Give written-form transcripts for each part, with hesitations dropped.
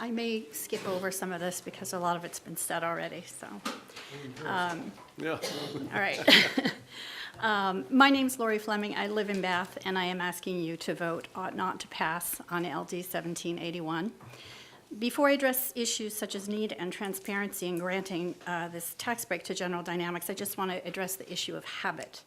I may skip over some of this because a lot of it's been said already, so. Yeah. All right. My name's Lori Fleming. I live in Bath, and I am asking you to vote ought not to pass on LD 1781. Before I address issues such as need and transparency in granting this tax break to General Dynamics, I just want to address the issue of habit.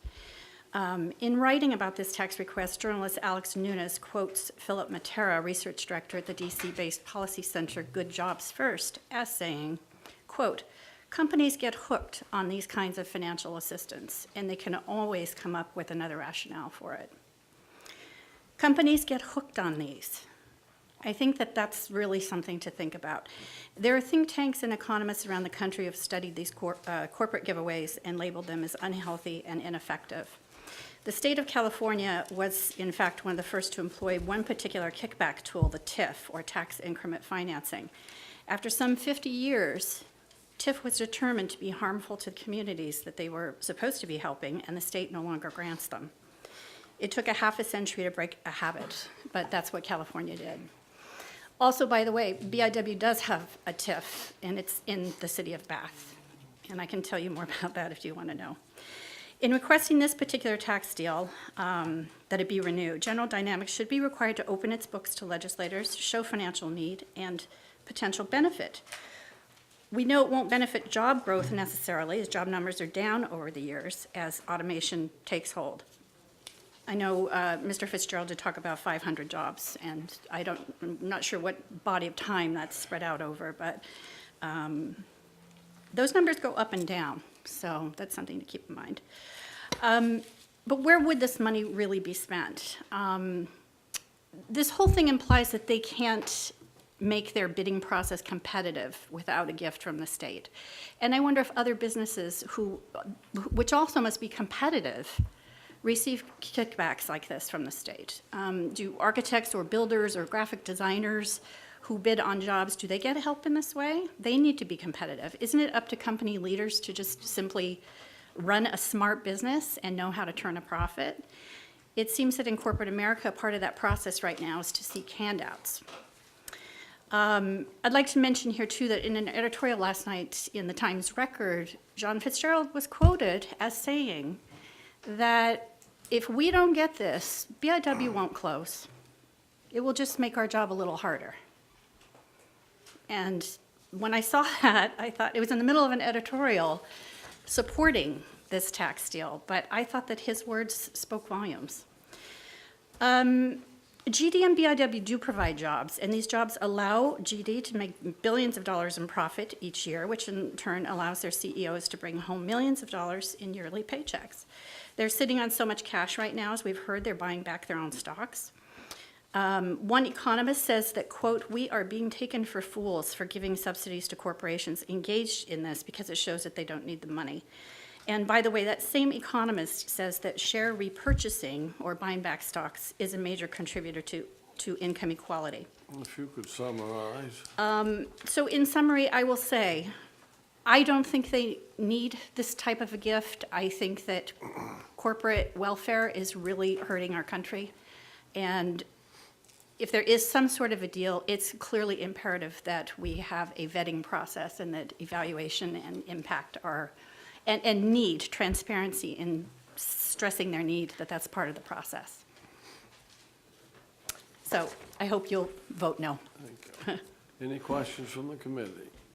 In writing about this tax request, journalist Alex Nunes quotes Philip Matera, research director at the DC-based policy center Good Jobs First, as saying, quote, "Companies get hooked on these kinds of financial assistance, and they can always come up with another rationale for it." Companies get hooked on these. I think that that's really something to think about. There are think tanks and economists around the country who have studied these corporate giveaways and labeled them as unhealthy and ineffective. The state of California was, in fact, one of the first to employ one particular kickback tool, the tiff, or tax increment financing. After some 50 years, tiff was determined to be harmful to the communities that they were supposed to be helping, and the state no longer grants them. It took a half a century to break a habit, but that's what California did. Also, by the way, BIW does have a TIF, and it's in the city of Bath. And I can tell you more about that if you want to know. In requesting this particular tax deal, that it be renewed, General Dynamics should be required to open its books to legislators, show financial need and potential benefit. We know it won't benefit job growth necessarily, as job numbers are down over the years as automation takes hold. I know Mr. Fitzgerald did talk about 500 jobs, and I'm not sure what body of time that's spread out over, but those numbers go up and down, so that's something to keep in mind. But where would this money really be spent? This whole thing implies that they can't make their bidding process competitive without a gift from the state. And I wonder if other businesses which also must be competitive, receive kickbacks like this from the state. Do architects or builders or graphic designers who bid on jobs, do they get help in this way? They need to be competitive. Isn't it up to company leaders to just simply run a smart business and know how to turn a profit? It seems that in corporate America, part of that process right now is to seek handouts. I'd like to mention here too that in an editorial last night in the Times Record, John Fitzgerald was quoted as saying that if we don't get this, BIW won't close. It will just make our job a little harder. And when I saw that, I thought it was in the middle of an editorial supporting this tax deal, but I thought that his words spoke volumes. GD and BIW do provide jobs, and these jobs allow GD to make billions of dollars in profit each year, which in turn allows their CEOs to bring home millions of dollars in yearly paychecks. They're sitting on so much cash right now, as we've heard, they're buying back their own stocks. One economist says that, quote, "We are being taken for fools for giving subsidies to corporations engaged in this because it shows that they don't need the money." And by the way, that same economist says that share repurchasing or buying back stocks is a major contributor to income equality. If you could summarize. So in summary, I will say, I don't think they need this type of a gift. I think that corporate welfare is really hurting our country. And if there is some sort of a deal, it's clearly imperative that we have a vetting process and that evaluation and impact are, and need transparency in stressing their need, that that's part of the process. So I hope you'll vote no. Any questions from the committee?